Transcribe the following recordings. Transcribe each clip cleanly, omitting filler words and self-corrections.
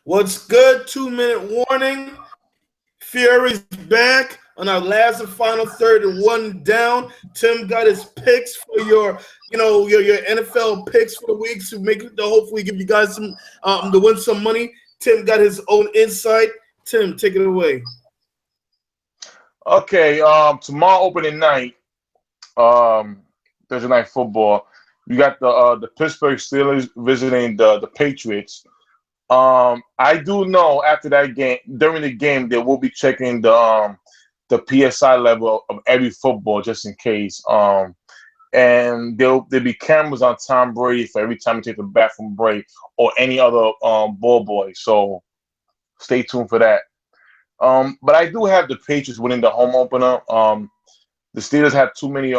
What's good? 2 minute warning. Fury's back on our last and final third and one down. Tim got his picks for your NFL picks for the week to make to hopefully give you guys some to win some money. Tim got his own insight. Tim, take it away. Okay, tomorrow opening night, um, Thursday night football. You got the Pittsburgh Steelers visiting the Patriots. I do know after that game, during the game, they will be checking the PSI level of every football just in case. And there'll be cameras on Tom Brady for every time he takes a bathroom break or any other ball boy. So stay tuned for that. But I do have the Patriots winning the home opener. The Steelers have too many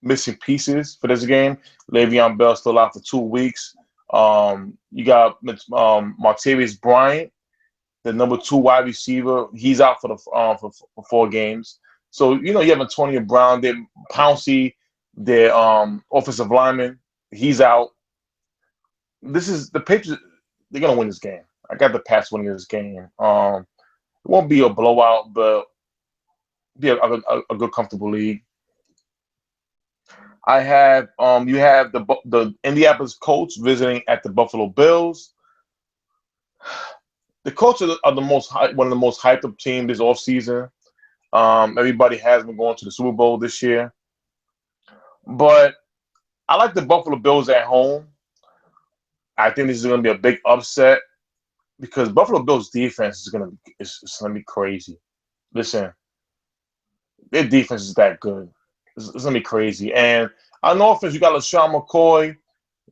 missing pieces for this game. Le'Veon Bell still out for 2 weeks. You got Martavis Bryant, the number 2 wide receiver. He's out for the for 4 games. So you have Antonio Brown, their Pouncey, their offensive lineman. He's out. This is the Patriots. They're gonna win this game. I got the Pats winning this game. It won't be a blowout, but be a good comfortable lead. I have you have the Indianapolis Colts visiting at the Buffalo Bills. The Colts are one of the most hyped up teams this offseason. Everybody has been going to the Super Bowl this year, but I like the Buffalo Bills at home. I think this is going to be a big upset because Buffalo Bills defense is going to be crazy. Listen, their defense is that good. It's going to be crazy. And on offense, you got LaShawn McCoy.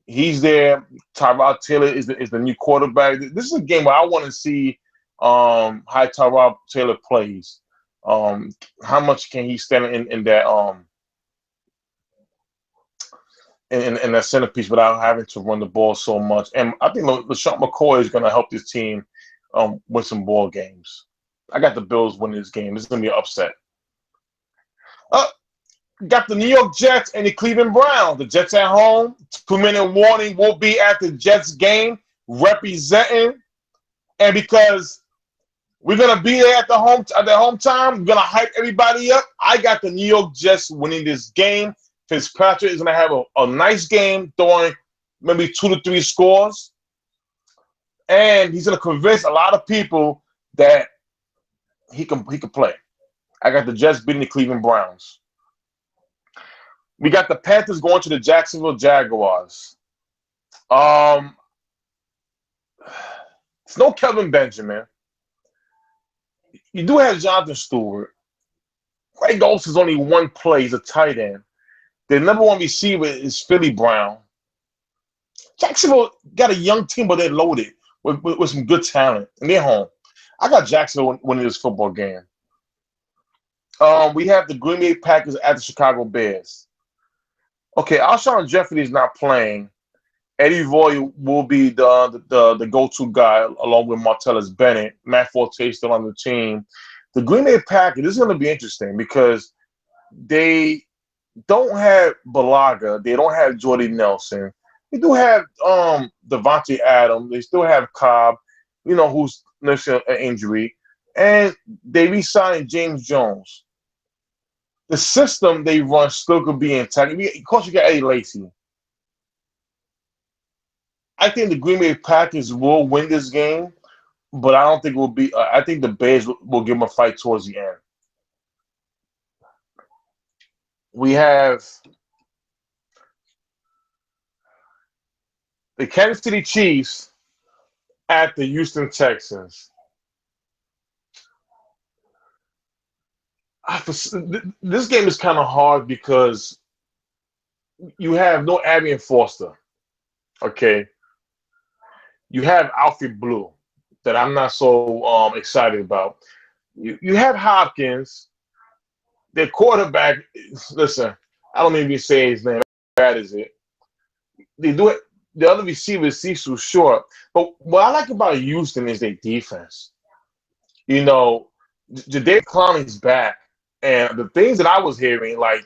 He's there. Tyrod Taylor is the new quarterback. This is a game where I want to see how Tyrod Taylor plays. How much can he stand in that in that centerpiece without having to run the ball so much? And I think LaShawn McCoy is going to help this team win some ball games. I got the Bills winning this game. This is going to be an upset. Got the New York Jets and the Cleveland Browns. The Jets at home. 2-minute warning will be at the Jets game representing. And because we're gonna be there at the home time, we're gonna hype everybody up. I got the New York Jets winning this game. Fitzpatrick is gonna have a nice game, throwing maybe 2 to 3 scores. And he's gonna convince a lot of people that he can play. I got the Jets beating the Cleveland Browns. We got the Panthers going to the Jacksonville Jaguars. It's no Kelvin Benjamin. You do have Jonathan Stewart. Greg Olsen is only one play. He's a tight end. Their number 1 receiver is Philly Brown. Jacksonville got a young team, but they're loaded with some good talent, and they're home. I got Jacksonville winning this football game. We have the Green Bay Packers at the Chicago Bears. Okay, Alshon Jeffrey is not playing. Eddie Roy will be the go-to guy along with Martellus Bennett. Matt Forte still on the team. The Green Bay Packers, this is going to be interesting because they don't have Balaga. They don't have Jordy Nelson. They do have Devontae Adams. They still have Cobb, who's nursing an injury. And they re-signed James Jones. The system they run still could be intact. Of course, you got Eddie Lacy. I think the Green Bay Packers will win this game, but I don't think it will be. I think the Bears will give them a fight towards the end. We have the Kansas City Chiefs at the Houston Texans. This game is kind of hard because you have no Arian Foster. Okay. You have Alfred Blue that I'm not so excited about. You have Hopkins. Their quarterback, listen, I don't even say his name. How bad is it? They do it. The other receiver is Cecil Short. But what I like about Houston is their defense. Jadeveon Clowney's back. And the things that I was hearing, like,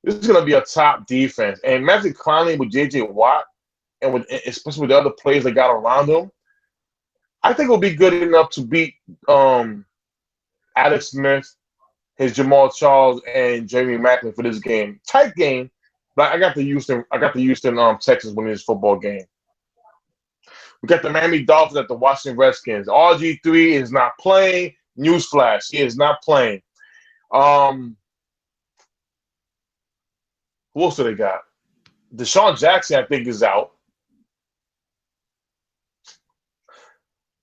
this is going to be a top defense. And Matthew Clowney with J.J. Watt, and especially with the other players that got around him, I think it'll be good enough to beat Alex Smith, his Jamal Charles, and Jeremy Maclin for this game. Tight game, but I got the Houston. Texans winning this football game. We got the Miami Dolphins at the Washington Redskins. RG3 is not playing. Newsflash, he is not playing. Who else do they got? Deshaun Jackson, I think, is out.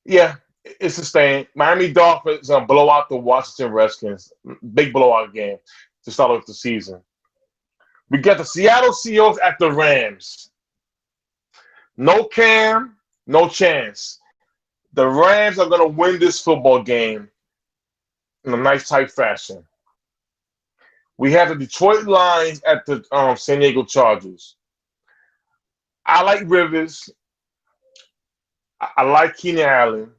Yeah, it's sustained. Miami Dolphins blow out the Washington Redskins. Big blowout game to start off the season. We got the Seattle Seahawks at the Rams. No Cam, no chance. The Rams are going to win this football game in a nice, tight fashion. We have the Detroit Lions at the San Diego Chargers. I like Rivers. I like Keenan Allen.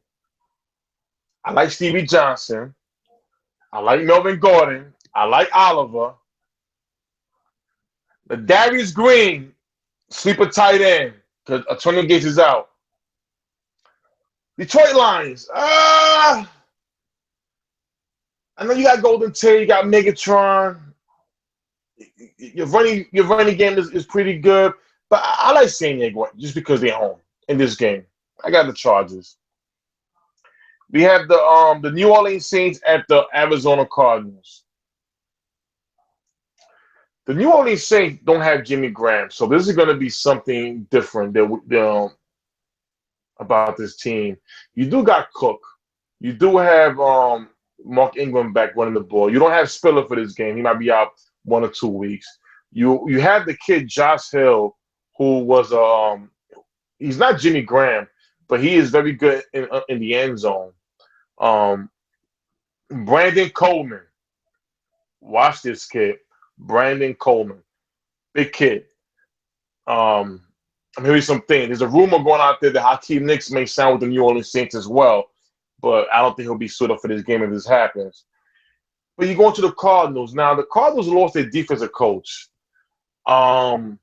I like Stevie Johnson. I like Melvin Gordon. I like Oliver. The Darius Green, sleeper tight end, because Antonio Gates is out. Detroit Lions. I know you got Golden Tate, you got Megatron. Your running game is pretty good, but I like San Diego just because they're home in this game. I got the Chargers. We have the New Orleans Saints at the Arizona Cardinals. The New Orleans Saints don't have Jimmy Graham, so this is going to be something different about this team. You do got Cook. You do have Mark Ingram back running the ball. You don't have Spiller for this game. He might be out 1 or 2 weeks. You have the kid Josh Hill, who was he's not Jimmy Graham, but he is very good in the end zone. Brandon Coleman. Watch this kid. Brandon Coleman. Big kid. I'm hearing some things. There's a rumor going out there that Hakeem Nicks may sign with the New Orleans Saints as well, but I don't think he'll be suited up for this game if this happens. But you go into the Cardinals. Now, the Cardinals lost their defensive coach. You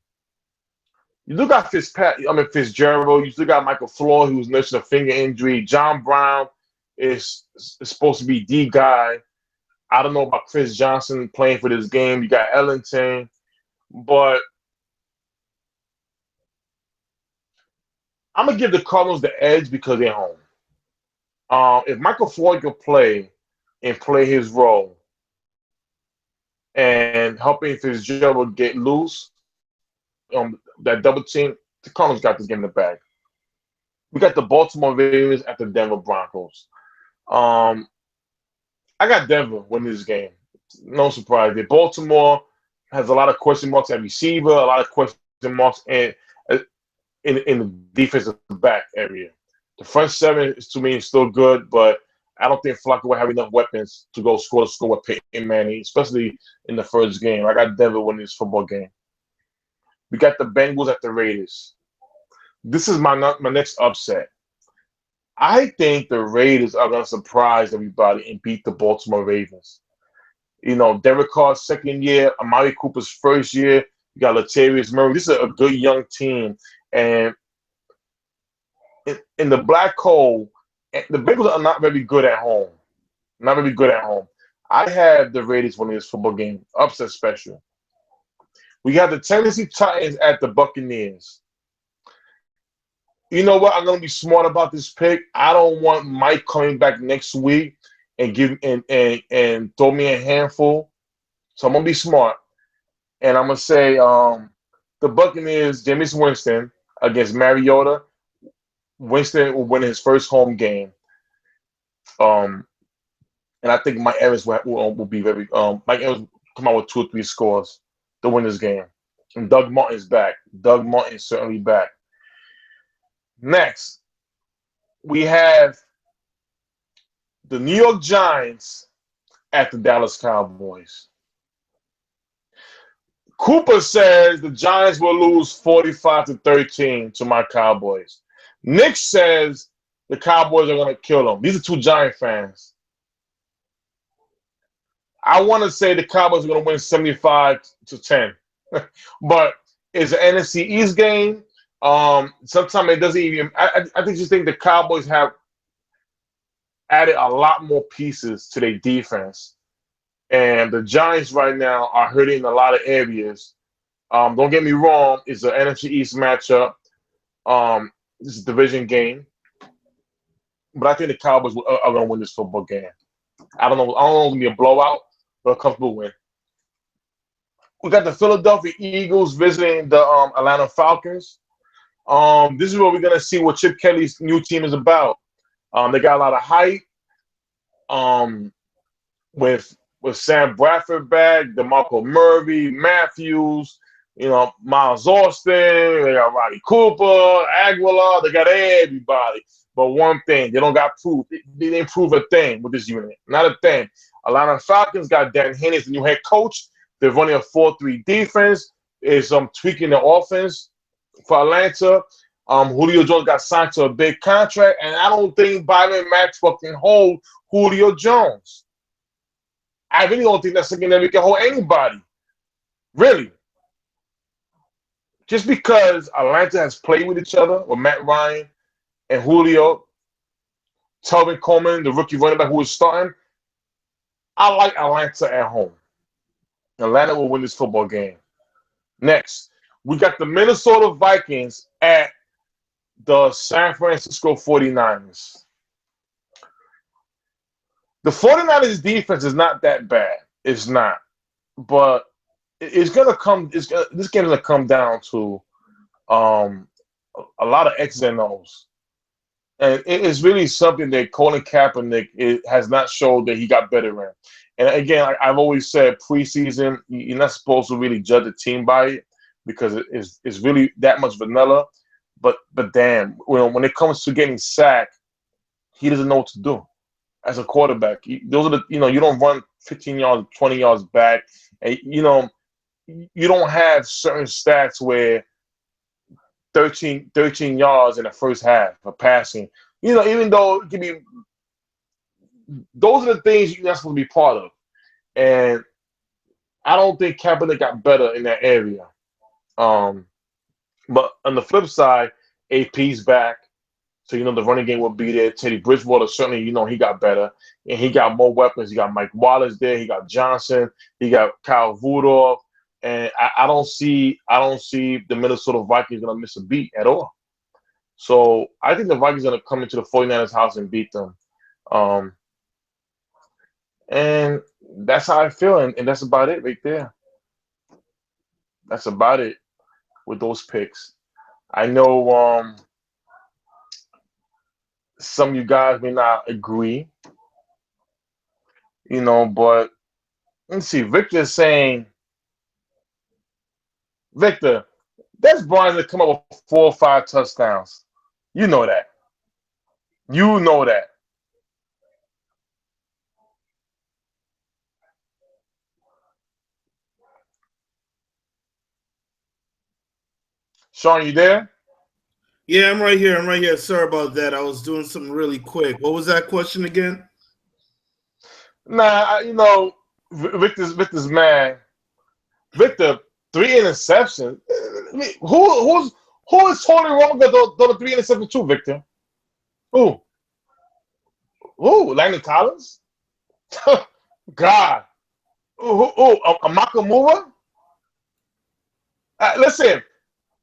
still got Fitzgerald. You still got Michael Floyd, who's nursing a finger injury. John Brown is supposed to be the guy. I don't know about Chris Johnson playing for this game. You got Ellington. But I'm going to give the Cardinals the edge because they're home. If Michael Floyd can play and play his role and helping Fitzgerald get loose, that double team, the Cardinals got this game in the bag. We got the Baltimore Ravens at the Denver Broncos. I got Denver winning this game. No surprise. Baltimore has a lot of question marks at receiver, a lot of question marks in the defensive back area. The front seven is, to me, still good, but I don't think Flacco will have enough weapons to go score with Peyton Manning, especially in the first game. I got Denver winning this football game. We got the Bengals at the Raiders. This is my next upset. I think the Raiders are going to surprise everybody and beat the Baltimore Ravens. You know, Derek Carr's second year, Amari Cooper's first year. You got Latavius Murray. This is a good young team. And in the black hole, the Bengals are not very good at home. Not very good at home. I have the Raiders winning this football game. Upset special. We got the Tennessee Titans at the Buccaneers. You know what? I'm going to be smart about this pick. I don't want Mike coming back next week and throw me a handful. So I'm going to be smart. And I'm going to say the Buccaneers, Jameis Winston against Mariota. Winston will win his first home game. And I think Mike Evans will be very Mike Evans will come out with 2 or 3 scores to win this game. And Doug Martin's back. Doug Martin is certainly back. Next, we have the New York Giants at the Dallas Cowboys. Cooper says the Giants will lose 45-13 to my Cowboys. Nick says the Cowboys are going to kill them. These are 2 Giant fans. I want to say the Cowboys are going to win 75-10. But it's an NFC East game. Sometimes it doesn't even. I just think the Cowboys have added a lot more pieces to their defense. And the Giants right now are hurting in a lot of areas. Don't get me wrong, it's an NFC East matchup. It's a division game. But I think the Cowboys are going to win this football game. I don't know if it's going to be a blowout, but a comfortable win. We got the Philadelphia Eagles visiting the Atlanta Falcons. This is where we're going to see what Chip Kelly's new team is about. They got a lot of hype. With Sam Bradford back, DeMarco Murray, Matthews, Miles Austin, they got Roddy Cooper, Aguilar, they got everybody. But one thing, they don't got proof. They didn't prove a thing with this unit. Not a thing. Atlanta Falcons got Dan Henney as the new head coach. They're running a 4-3 defense. Is tweaking the offense for Atlanta. Julio Jones got signed to a big contract, and I don't think Byron Maxwell can hold Julio Jones. I really don't think that's something that we can hold anybody. Really. Just because Atlanta has played with each other, with Matt Ryan and Julio, Tevin Coleman, the rookie running back who was starting, I like Atlanta at home. Atlanta will win this football game. Next, we got the Minnesota Vikings at the San Francisco 49ers. The 49ers defense is not that bad. It's not. But it's going to come – this game is going to come down to a lot of X's and O's. And it is really something that Colin Kaepernick has not showed that he got better in. And again, I've always said preseason, you're not supposed to really judge a team by it because it's really that much vanilla. But damn, when it comes to getting sacked, he doesn't know what to do as a quarterback. Those are you don't run 15 yards, 20 yards back. And, you don't have certain stats where 13 yards in the first half of passing. Even though it can be, those are the things you're not supposed to be part of. And I don't think Kaepernick got better in that area. But on the flip side, AP's back. So, the running game will be there. Teddy Bridgewater, certainly, he got better. And he got more weapons. He got Mike Wallace there. He got Johnson. He got Kyle Rudolph. And I don't see the Minnesota Vikings going to miss a beat at all. So I think the Vikings are going to come into the 49ers house and beat them. And that's how I feel. And that's about it right there. That's about it with those picks. I know some of you guys may not agree, but let's see. Victor's saying, Victor, that's Brian to come up with 4 or 5 touchdowns. You know that. You know that. Sean, you there? Yeah, I'm right here. Sorry about that. I was doing something really quick. What was that question again? Nah, Victor's mad. Victor, 3 interceptions. Who is Tony Romo throw the 3 interceptions to, Victor? Who? Landon Collins? God. Amaka Moore? Listen.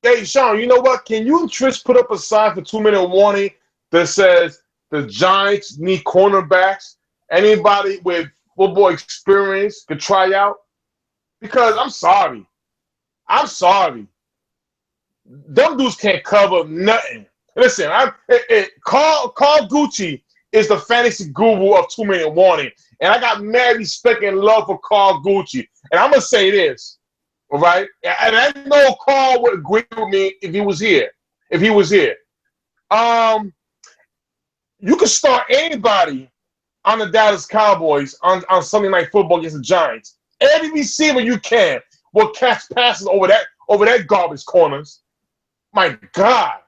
Hey, Sean, you know what? Can you and Trish put up a sign for 2-minute warning that says the Giants need cornerbacks? Anybody with football experience could try out? Because I'm sorry. Them dudes can't cover nothing. Listen, Carl Gucci is the fantasy guru of 2-minute warning. And I got mad respect and love for Carl Gucci. And I'm going to say this. All right, and I know Carl would agree with me if he was here. You can start anybody on the Dallas Cowboys on Sunday Night Football against the Giants. Every receiver you can will catch passes over that garbage corners. My God,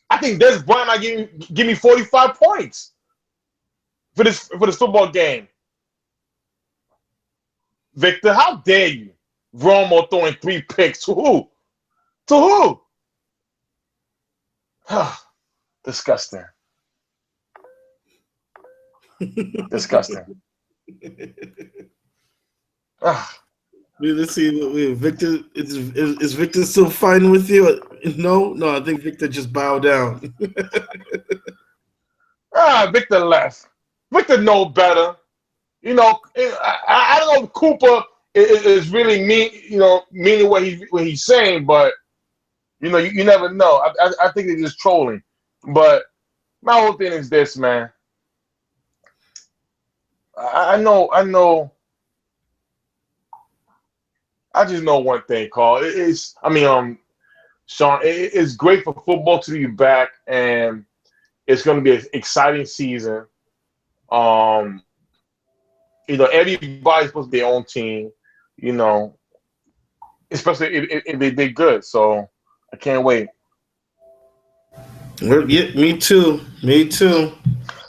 I think Des Bryant might give me 45 points for this football game. Victor, how dare you? Romo throwing 3 picks to who? Disgusting. Disgusting. Let's see. Victor, is Victor still fighting with you? No, I think Victor just bowed down. Victor left. Victor know better. You know, I don't know if Cooper is really meaning what he's saying, but you know, you never know. I think they're just trolling. But my whole thing is this, man. I know. I just know one thing, Carl. Sean, it's great for football to be back, and it's going to be an exciting season. You know, everybody's supposed to be their own team, you know, especially if they did good. So I can't wait. Yeah, me too.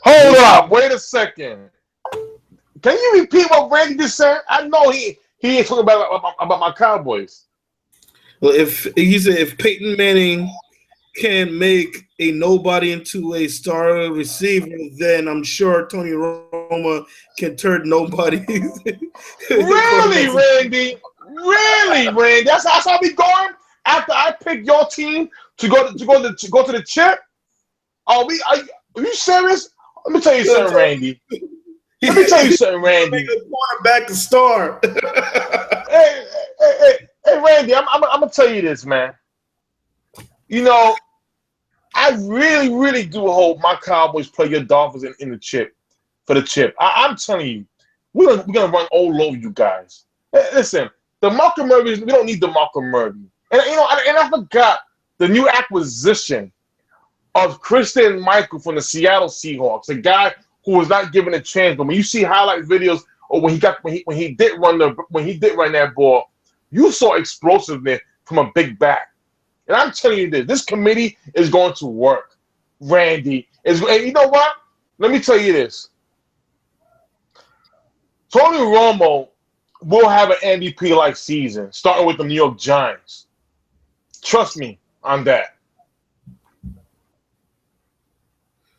Hold up. Wait a second. Can you repeat what Randy just said? I know he ain't talking about my Cowboys. Well, if Peyton Manning can make a nobody into a star receiver, then I'm sure Tony Romo can turn nobody. Really, Randy? Really, Randy? That's how we going after I pick your team to go to the chip. Are you serious? Let me tell you something, Randy. Let me tell you something, Randy. Back to star. Hey, Randy, I'm gonna tell you this, man. You know, I really, really do hope my Cowboys play your Dolphins in the chip for the chip. I'm telling you, we're gonna run all over you guys. Hey, listen, DeMarco Murray, we don't need DeMarco Murray, and you know, and I forgot the new acquisition of Christian Michael from the Seattle Seahawks, a guy who was not given a chance. But when you see highlight videos or when he did run that ball, you saw explosiveness from a big back. And I'm telling you this committee is going to work. Randy is, and you know what? Let me tell you this. Tony Romo will have an MVP-like season, starting with the New York Giants. Trust me on that.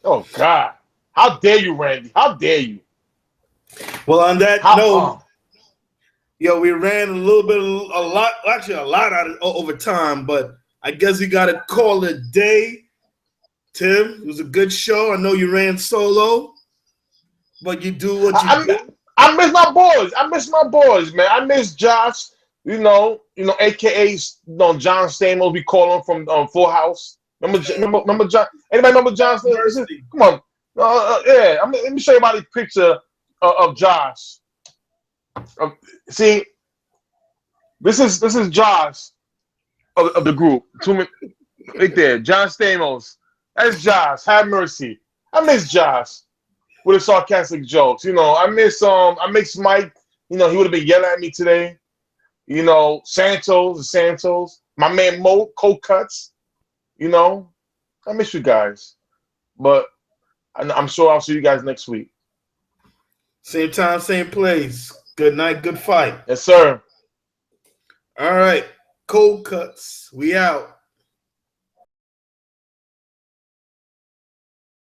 Oh, God. How dare you, Randy? How dare you? Well, on that note, we ran a lot out of over time, but I guess we got to call it a day. Tim, it was a good show. I know you ran solo, but you do what you do. I miss my boys, man. I miss Josh, you know, AKA John Stamos. We call him from Full House. Remember John? Anybody remember John Stamos? Come on. Yeah. Let me show you about the picture of Josh. See, this is Josh of the group. Right there, John Stamos. That's Josh. Have mercy. I miss Josh with his sarcastic jokes. You know, I miss Mike. You know, he would have been yelling at me today. You know, Santos. My man Mo, Cold Cuts. You know, I miss you guys. But I'm sure I'll see you guys next week. Same time, same place. Good night, good fight. Yes, sir. All right. Cold Cuts. We out.